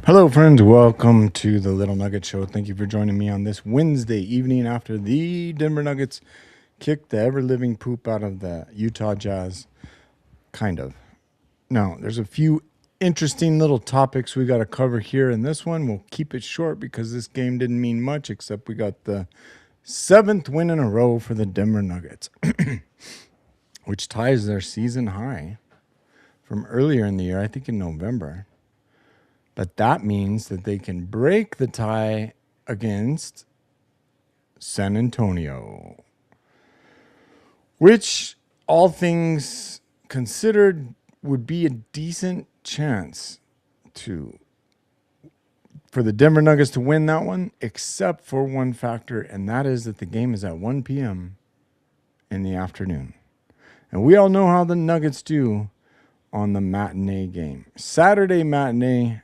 Hello, friends. Welcome to the Little Nugget Show. Thank you for joining me on this Wednesday evening after the Denver Nuggets kicked the ever-living poop out of the Utah Jazz. Kind of. Now, there's a few interesting little topics we got to cover here in this one. We'll keep it short because this game didn't mean much, except we got the 7th win in a row for the Denver Nuggets, which ties their season high from earlier in the year, I think in November. But that means that they can break the tie against San Antonio, which, all things considered, would be a decent chance for the Denver Nuggets to win that one, except for one factor, and that is that the game is at 1 p.m. in the afternoon. And we all know how the Nuggets do on the matinee game. Saturday matinee,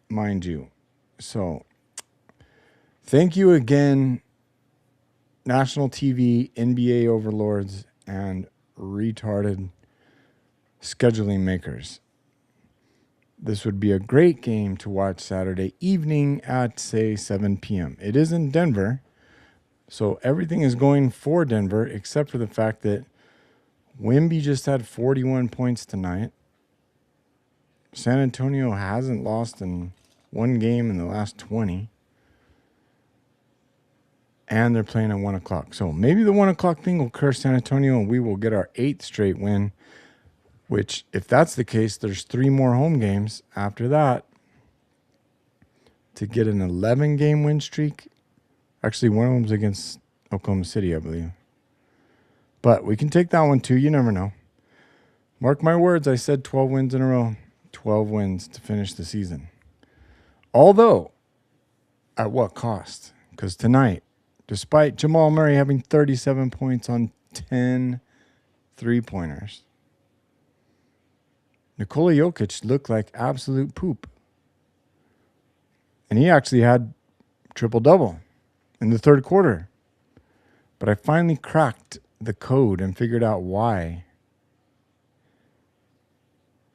mind you. So, thank you again, national TV, NBA overlords, and retarded scheduling makers. This would be a great game to watch Saturday evening at, say, 7 p.m. It is in Denver, so everything is going for Denver, except for the fact that Wemby just had 41 points tonight. San Antonio hasn't lost in one game in the last 20. And they're playing at 1 o'clock. So maybe the 1 o'clock thing will curse San Antonio and we will get our 8th straight win. Which, if that's the case, there's 3 more home games after that to get an 11-game win streak. Actually, one of them's against Oklahoma City, I believe. But we can take that one too. You never know. Mark my words, I said 12 wins in a row. 12 wins to finish the season. Although, at what cost? Because tonight, despite Jamal Murray having 37 points on 10 three-pointers, Nikola Jokic looked like absolute poop. And he actually had triple-double in the third quarter. But I finally cracked the code and figured out why.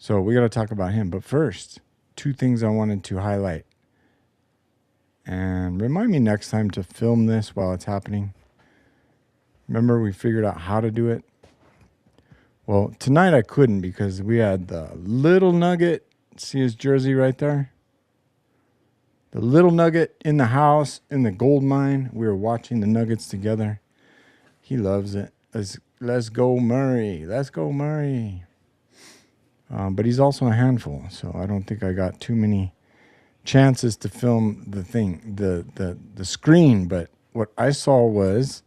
So we got to talk about him. But first, 2 things I wanted to highlight. And remind me next time to film this while it's happening. Remember, we figured out how to do it. Well, tonight I couldn't because we had the Little Nugget. See his jersey right there? The Little Nugget in the house in the gold mine. We were watching the Nuggets together. He loves it. Let's go Murray. Let's go Murray. But he's also a handful, so I don't think I got too many chances to film the thing, the screen. But what I saw was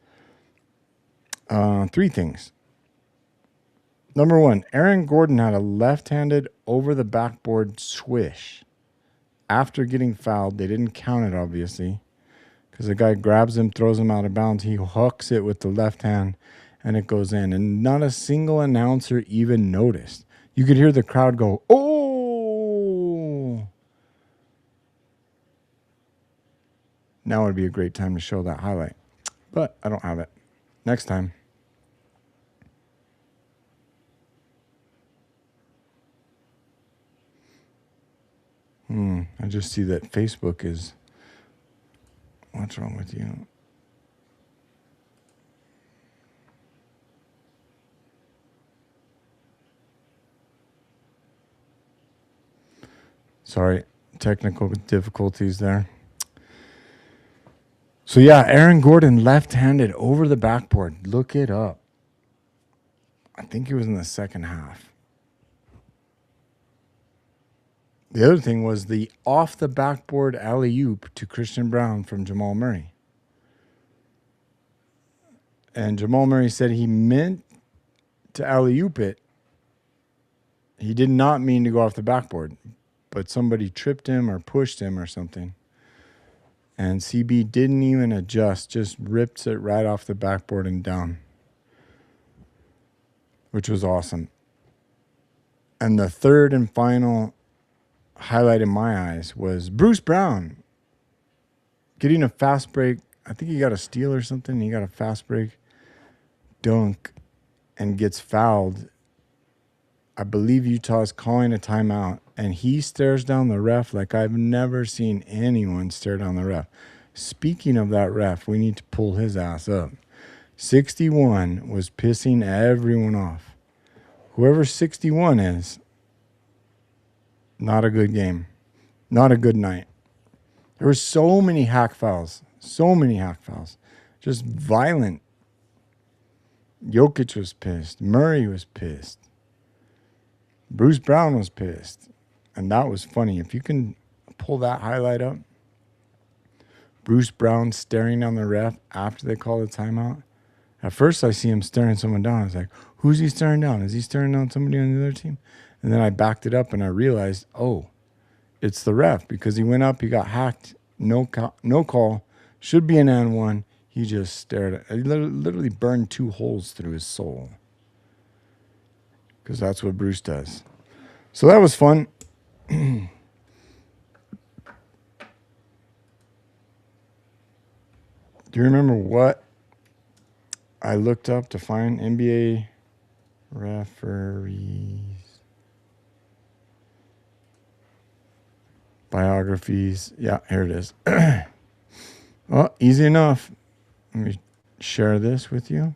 3 things. Number 1, Aaron Gordon had a left-handed over-the-backboard swish. After getting fouled, they didn't count it, obviously, because the guy grabs him, throws him out of bounds. He hooks it with the left hand, and it goes in. And not a single announcer even noticed. You could hear the crowd go, "Oh!" Now would be a great time to show that highlight. But I don't have it. Next time. I just see that Facebook is... What's wrong with you? Sorry, technical difficulties there. So yeah, Aaron Gordon left-handed over the backboard. Look it up. I think it was in the second half. The other thing was the off-the-backboard alley-oop to Christian Brown from Jamal Murray. And Jamal Murray said he meant to alley-oop it. He did not mean to go off the backboard, but somebody tripped him or pushed him or something. And CB didn't even adjust, just ripped it right off the backboard and down, which was awesome. And the third and final highlight in my eyes was Bruce Brown getting a fast break. I think he got a steal or something. He got a fast break dunk and gets fouled I believe Utah is calling a timeout, and he stares down the ref like I've never seen anyone stare down the ref. Speaking of that ref, we need to pull his ass up. 61 was pissing everyone off. Whoever 61 is, not a good game. Not a good night. There were so many hack fouls. So many hack fouls. Just violent. Jokic was pissed. Murray was pissed. Bruce Brown was pissed. And that was funny. If you can pull that highlight up, Bruce Brown staring down the ref after they call the timeout. At first, I see him staring someone down. I was like, who's he staring down? Is he staring down somebody on the other team? And then I backed it up and I realized, oh, it's the ref because he went up, he got hacked, no call, should be an and one. He just stared at, he literally burned 2 holes through his soul because that's what Bruce does. So that was fun. Do you remember what I looked up to find NBA referees? Biographies. Yeah, here it is. Well, easy enough. Let me share this with you.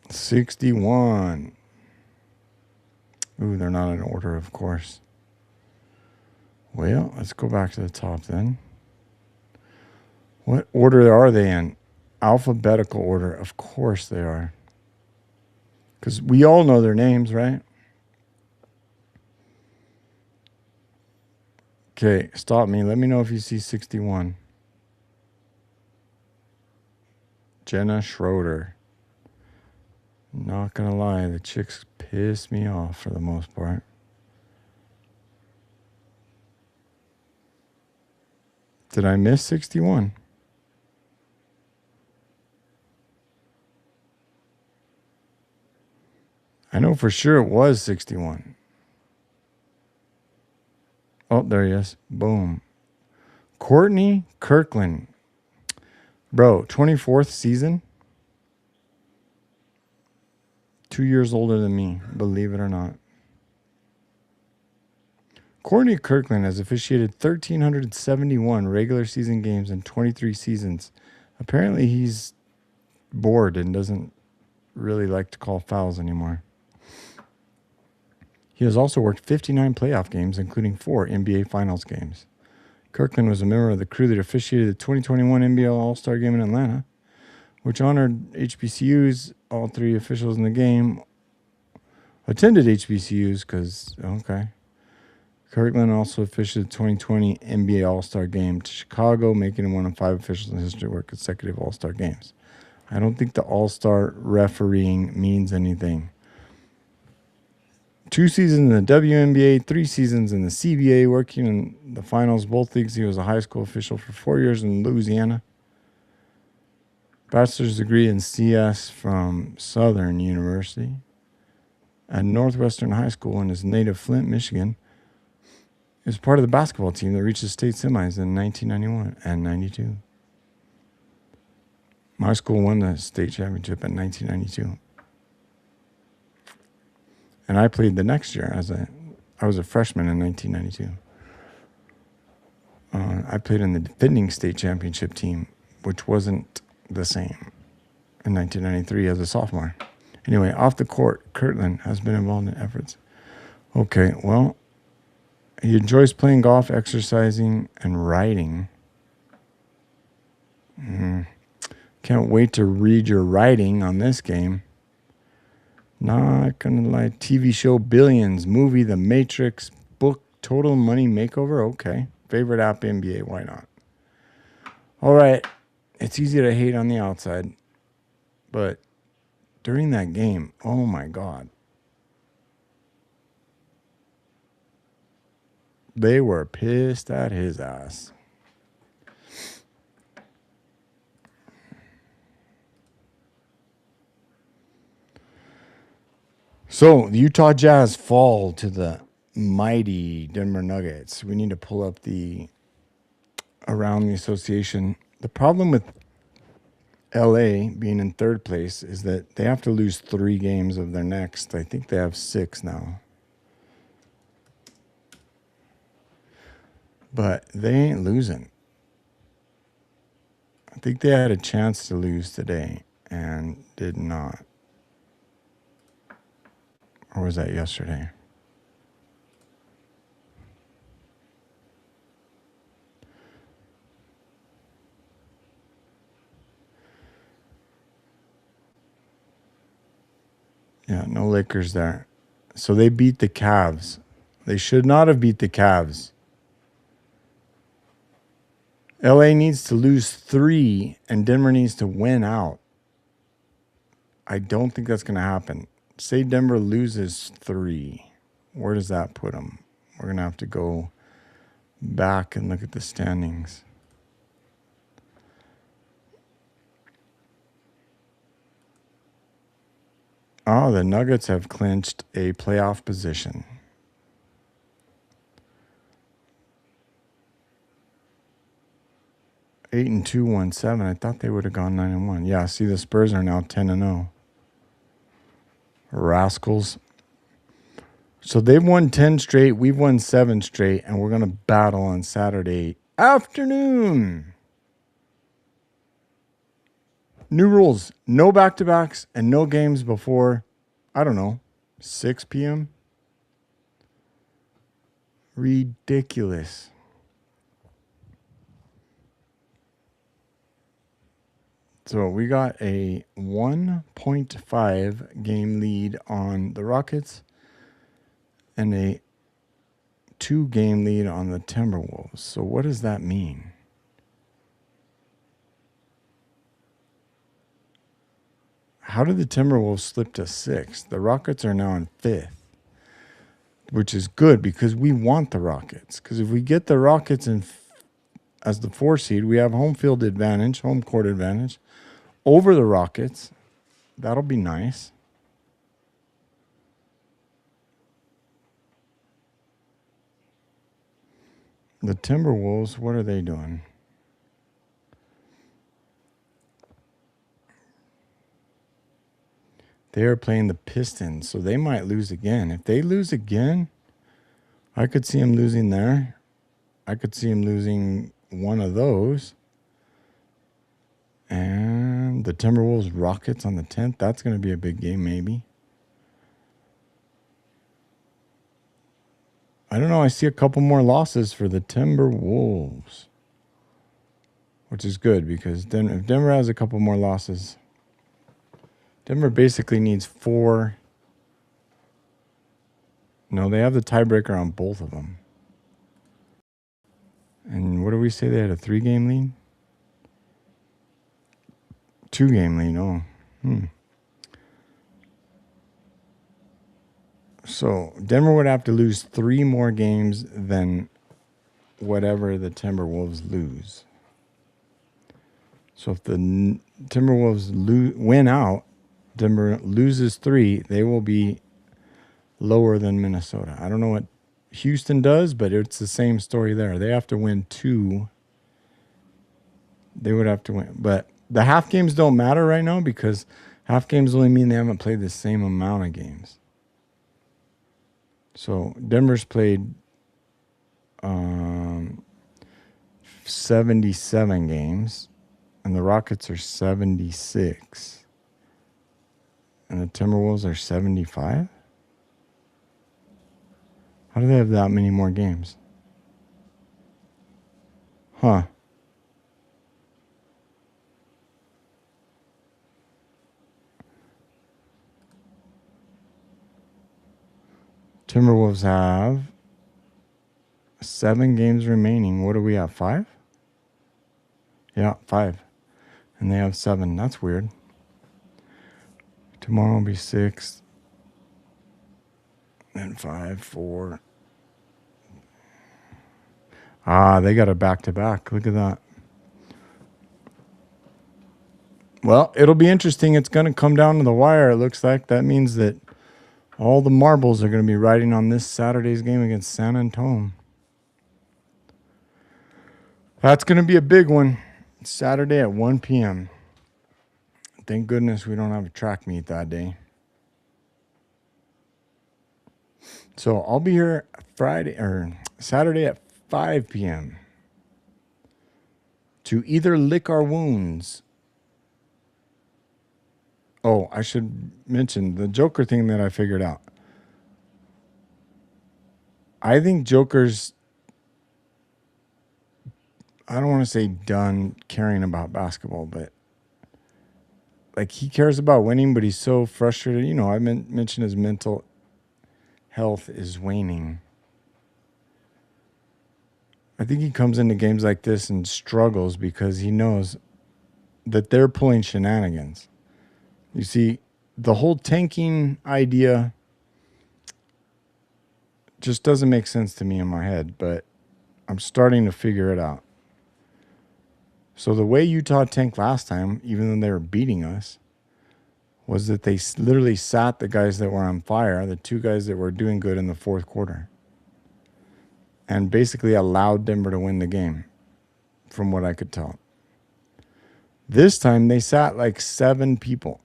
'61. Ooh, they're not in order, of course. Well, let's go back to the top then. What order are they in? Alphabetical order. Of course they are. Because we all know their names, right? Okay, stop me. Let me know if you see 61. Jenna Schroeder. Not going to lie, the chicks piss me off for the most part. Did I miss 61? I know for sure it was 61. Oh, there he is. Boom. Courtney Kirkland. Bro, 24th season. 2 years older than me, believe it or not. Courtney Kirkland has officiated 1,371 regular season games in 23 seasons. Apparently he's bored and doesn't really like to call fouls anymore. He has also worked 59 playoff games, including 4 NBA Finals games. Kirkland was a member of the crew that officiated the 2021 NBA All-Star Game in Atlanta, which honored HBCUs. All 3 officials in the game attended HBCUs because, okay. Kirkland also officiated the 2020 NBA All-Star Game to Chicago, making him one of 5 officials in history to work consecutive All-Star games. I don't think the All-Star refereeing means anything. 2 seasons in the WNBA, 3 seasons in the CBA, working in the finals, both leagues. He was a high school official for 4 years in Louisiana. Bachelor's degree in CS from Southern University at Northwestern High School in his native Flint, Michigan. He was part of the basketball team that reached the state semis in 1991 and 92. My school won the state championship in 1992. And I played the next year I was a freshman in 1992. I played in the defending state championship team, which wasn't the same in 1993 as a sophomore. Anyway, off the court, Kirkland has been involved in efforts. Okay, well, he enjoys playing golf, exercising, and writing. Can't wait to read your writing on this game. Not gonna lie. TV show Billions, movie The Matrix, book Total Money Makeover. Okay. Favorite app NBA. Why not? All right. It's easy to hate on the outside, but during that game, oh my God. They were pissed at his ass. So, the Utah Jazz fall to the mighty Denver Nuggets. We need to pull up the around the association The problem with LA being in third place is that they have to lose 3 games of their next. I think they have 6 now. But they ain't losing. I think they had a chance to lose today and did not. Or was that yesterday? Yeah, no Lakers there. So they beat the Cavs. They should not have beat the Cavs. LA needs to lose 3 and Denver needs to win out. I don't think that's going to happen. Say Denver loses 3. Where does that put them? We're going to have to go back and look at the standings. Oh, the Nuggets have clinched a playoff position. Eight and 2, 1-7. I thought they would have gone 9-1. Yeah, see, the Spurs are now 10-0. Rascals. So they've won 10 straight. We've won 7 straight, and we're going to battle on Saturday afternoon. New rules. No back-to-backs and no games before, I don't know, 6 p.m. Ridiculous. So we got a 1.5 game lead on the Rockets and a 2 game lead on the Timberwolves. So what does that mean? How did the Timberwolves slip to 6th? The Rockets are now in 5th, which is good because we want the Rockets. Because if we get the Rockets in as the 4 seed, we have home field advantage, home court advantage over the Rockets. That'll be nice. The Timberwolves, what are they doing? They are playing the Pistons, so they might lose again. If they lose again, I could see them losing there. I could see them losing one of those. And the Timberwolves Rockets on the 10th. That's going to be a big game, maybe. I don't know. I see a couple more losses for the Timberwolves, which is good because if Denver has a couple more losses, Denver basically needs 4. No, they have the tiebreaker on both of them. And what do we say? They had a 3-game lead? 2-game lead, oh. So Denver would have to lose 3 more games than whatever the Timberwolves lose. So if the Timberwolves win out, Denver loses 3, they will be lower than Minnesota. I don't know what Houston does, but it's the same story there. They have to win 2. They would have to win. But the half games don't matter right now because half games only mean they haven't played the same amount of games. So Denver's played 77 games, and the Rockets are 76. And the Timberwolves are 75? How do they have that many more games? Huh. Timberwolves have 7 games remaining. What do we have, 5? Yeah, 5. And they have 7. That's weird. Tomorrow will be 6. Then 5, 4. Ah, they got a back-to-back. Look at that. Well, it'll be interesting. It's going to come down to the wire, it looks like. That means that all the marbles are going to be riding on this Saturday's game against San Antonio. That's going to be a big one. Saturday at 1 p.m. Thank goodness we don't have a track meet that day. So I'll be here Saturday at 5 p.m. to either lick our wounds. Oh, I should mention the Joker thing that I figured out. I think Joker's, I don't want to say done caring about basketball, but like he cares about winning, but he's so frustrated. You know, I mentioned his mental health is waning. I think he comes into games like this and struggles because he knows that they're pulling shenanigans. You see, the whole tanking idea just doesn't make sense to me in my head, but I'm starting to figure it out. So the way Utah tanked last time, even though they were beating us, was that they literally sat the guys that were on fire, the two guys that were doing good in the fourth quarter, and basically allowed Denver to win the game, from what I could tell. This time they sat like 7 people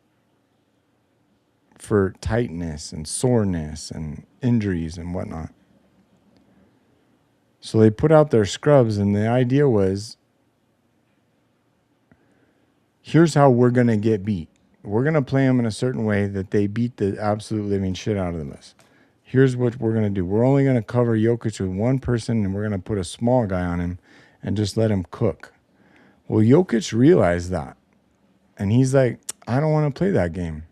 for tightness and soreness and injuries and whatnot. So they put out their scrubs, and the idea was, here's how we're going to get beat. We're going to play them in a certain way that they beat the absolute living shit out of us. Here's what we're going to do. We're only going to cover Jokic with one person, and we're going to put a small guy on him and just let him cook. Well, Jokic realized that, and he's like, I don't want to play that game.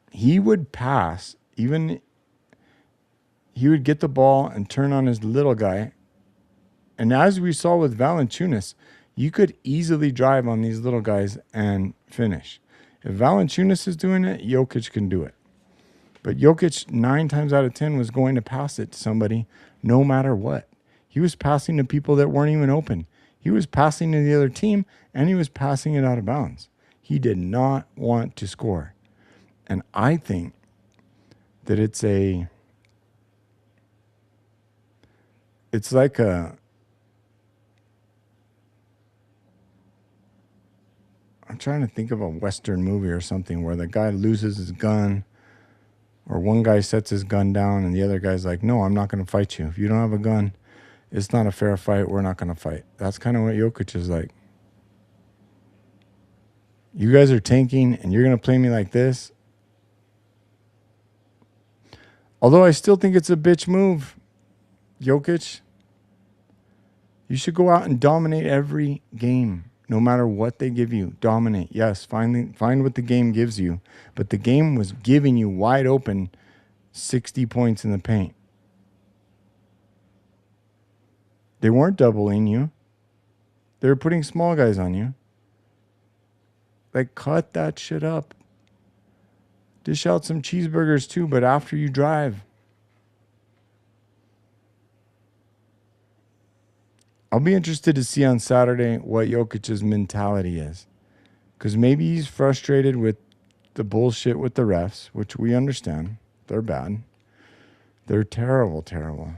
He would pass, even he would get the ball and turn on his little guy. And as we saw with Valanciunas, you could easily drive on these little guys and finish. If Valanciunas is doing it, Jokic can do it. But Jokic, 9 times out of 10, was going to pass it to somebody no matter what. He was passing to people that weren't even open. He was passing to the other team, and he was passing it out of bounds. He did not want to score. And I think that it's like I'm trying to think of a Western movie or something where the guy loses his gun, or one guy sets his gun down and the other guy's like, no, I'm not going to fight you. If you don't have a gun, it's not a fair fight. We're not going to fight. That's kind of what Jokic is like. You guys are tanking and you're going to play me like this. Although I still think it's a bitch move, Jokic. You should go out and dominate every game. No matter what they give you, dominate. Yes, find what the game gives you. But the game was giving you wide open 60 points in the paint. They weren't doubling you. They were putting small guys on you. Like, cut that shit up. Dish out some cheeseburgers too, but after you drive. I'll be interested to see on Saturday what Jokic's mentality is. Because maybe he's frustrated with the bullshit with the refs, which we understand. They're bad. They're terrible, terrible.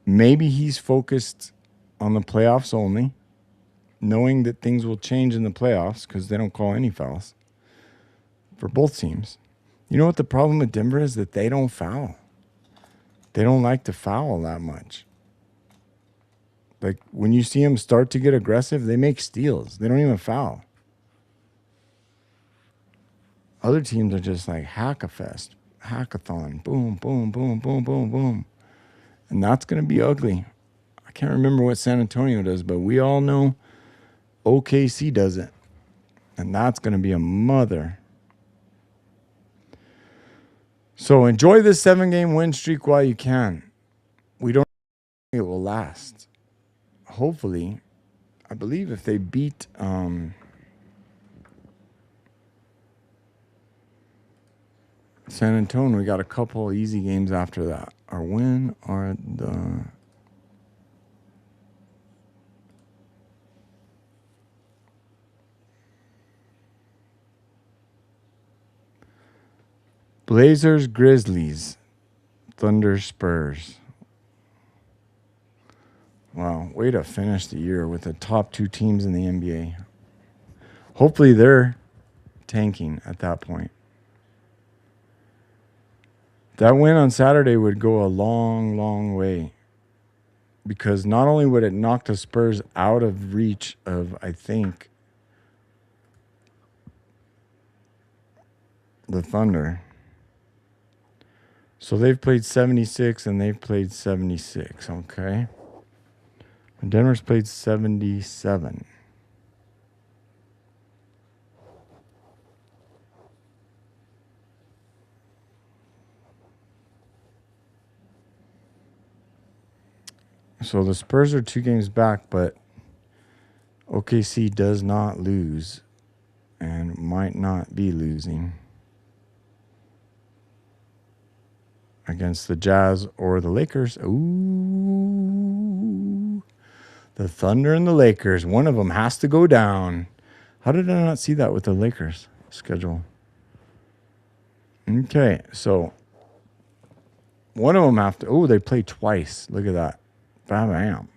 Maybe he's focused on the playoffs only, knowing that things will change in the playoffs because they don't call any fouls for both teams. You know what the problem with Denver is? That they don't foul. They don't like to foul that much. Like, when you see them start to get aggressive, they make steals. They don't even foul. Other teams are just like hack-a-fest, hackathon, boom, boom, boom, boom, boom, boom. And that's going to be ugly. I can't remember what San Antonio does, but we all know OKC does it. And that's going to be a mother. So enjoy this 7-game win streak while you can. We don't think it will last. Hopefully, I believe if they beat San Antonio, we got a couple easy games after that. Our win are the Blazers, Grizzlies, Thunder, Spurs. Wow, way to finish the year with the top 2 teams in the NBA. Hopefully they're tanking at that point. That win on Saturday would go a long, long way. Because not only would it knock the Spurs out of reach of, I think, the Thunder. So they've played 76 and they've played 76, okay? And Denver's played 77. So the Spurs are 2 games back, but OKC does not lose and might not be losing against the Jazz or the Lakers. Ooh. The Thunder and the Lakers. One of them has to go down. How did I not see that with the Lakers schedule? Okay, so one of them have to... Oh, they play twice. Look at that. Bam, bam.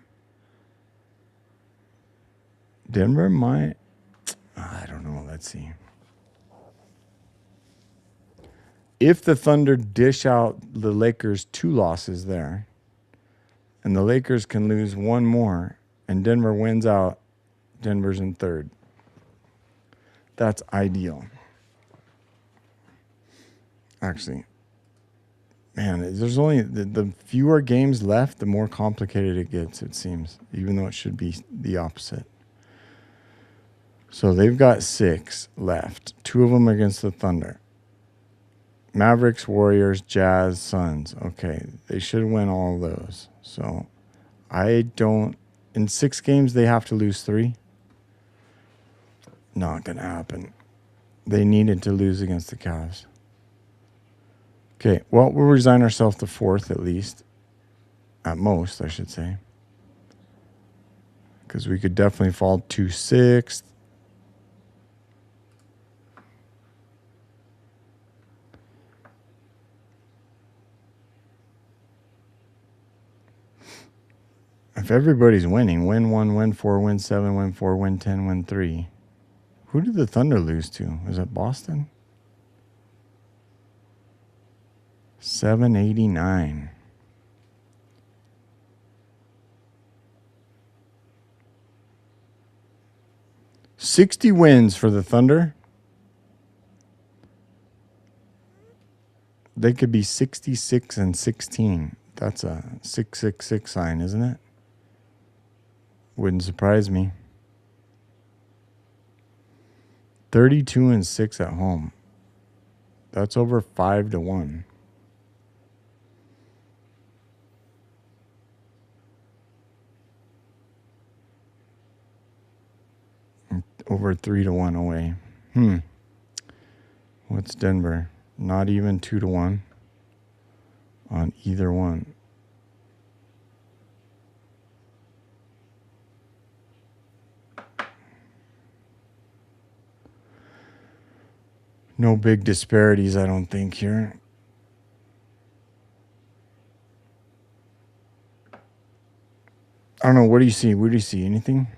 Denver might... I don't know. Let's see. If the Thunder dish out the Lakers 2 losses there, and the Lakers can lose 1 more, and Denver wins out, Denver's in 3rd. That's ideal. Actually, man, there's only the fewer games left, the more complicated it gets, it seems, even though it should be the opposite. So they've got 6 left, 2 of them against the Thunder. Mavericks, Warriors, Jazz, Suns. Okay, they should win all of those. So I don't... In 6 games, they have to lose 3. Not going to happen. They needed to lose against the Cavs. Okay, well, we'll resign ourselves to 4th at least. At most, I should say. Because we could definitely fall to 6th. If everybody's winning, win 1, win 4, win 7, win 4, win 10, win 3. Who did the Thunder lose to? Was it Boston? 789. $60 wins for the Thunder. They could be 66-16. That's a 666 sign, isn't it? Wouldn't surprise me. 32-6 at home. That's over 5-1. Over 3-1 away. What's Denver? Not even 2-1 on either one. No big disparities, I don't think, here. I don't know. What do you see? What do you see? Anything?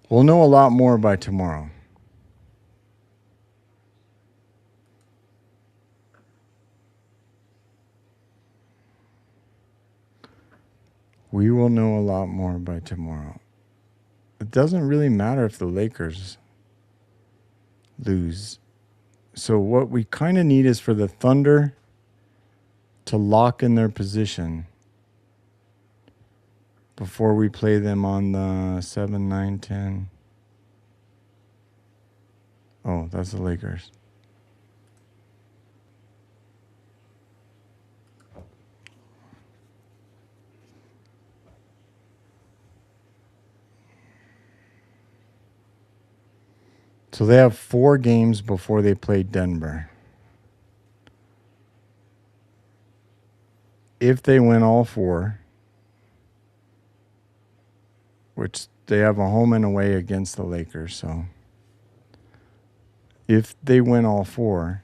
We'll know a lot more by tomorrow. We will know a lot more by tomorrow. It doesn't really matter if the Lakers lose. So what we kind of need is for the Thunder to lock in their position before we play them on the 7, 9, 10. Oh, that's the Lakers. So they have 4 games before they play Denver. If they win all 4, which they have a home and away against the Lakers, so if they win all four,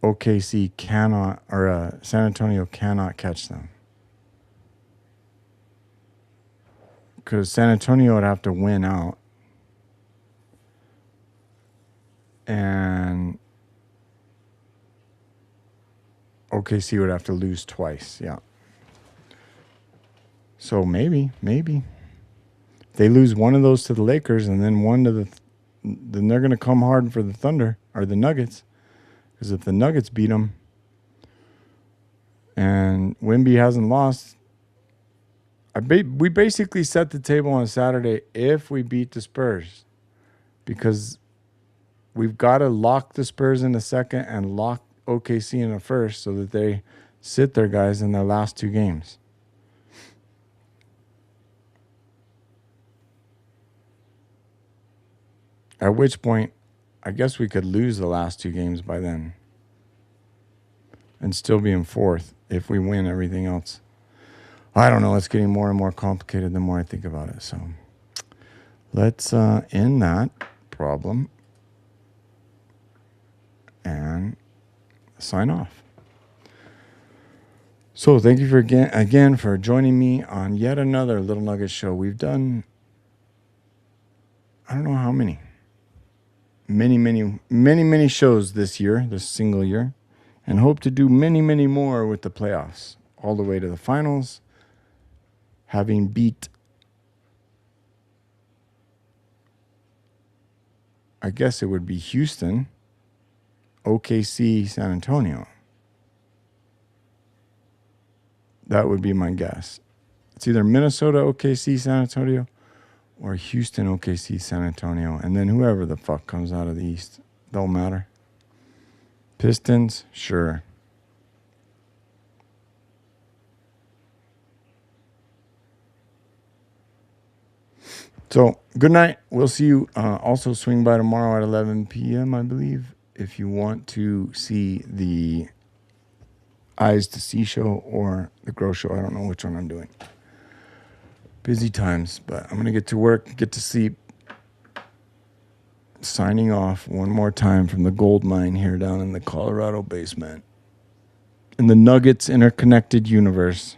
OKC cannot, or San Antonio cannot catch them. Because San Antonio would have to win out. And OKC would have to lose twice. Yeah. So maybe. They lose one of those to the Lakers and then one to then they're going to come hard for the Thunder or the Nuggets. Because if the Nuggets beat them and Wemby hasn't lost, we basically set the table on Saturday if we beat the Spurs. Because we've got to lock the Spurs in the second and lock OKC in the first so that they sit their guys in their last two games. At which point, I guess we could lose the last two games by then and still be in fourth if we win everything else. I don't know. It's getting more and more complicated the more I think about it. So let's end that problem and sign off. So thank you for again for joining me on yet another Little Nugget Show. We've done, I don't know how many. Many shows this year, this single year, and hope to do many more with the playoffs all the way to the finals, having beat, I guess it would be Houston, OKC, San Antonio. That would be my guess. It's either Minnesota, OKC, San Antonio, or Houston, OKC, San Antonio. And then whoever the fuck comes out of the East. Don't matter. Pistons, sure. So, good night. We'll see you. Also, swing by tomorrow at 11 p.m., I believe, if you want to see the Eyes to See show or the Grow show. I don't know which one I'm doing. Busy times, but I'm going to get to work, get to sleep. Signing off one more time from the gold mine here down in the Colorado basement. In the Nuggets interconnected universe.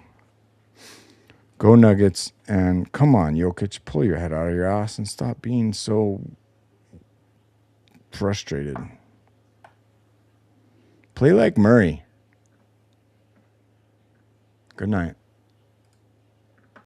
Go Nuggets. And come on, Jokic, pull your head out of your ass and stop being so frustrated. Play like Murray. Good night.